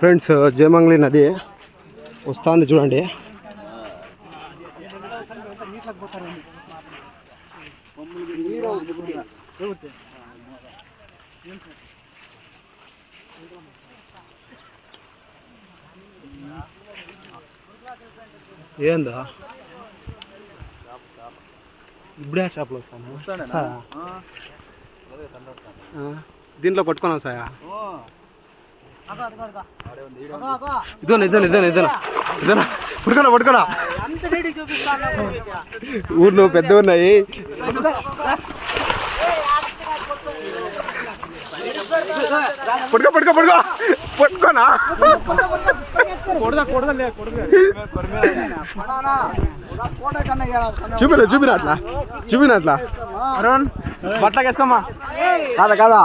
Friends Jayamangali నది వస్తుంది చూడండి. ఏందా ఇప్పుడే షాప్లో వస్తాను. దీంట్లో పట్టుకున్నాం సాయా. ఇదోనా పట్టుకోనా ఊరు నువ్వు పెద్ద ఉన్నాయి. పట్టుకోనా చూపినట్లా అరుణ్ బట్టలు వేసుకోమా. కాదా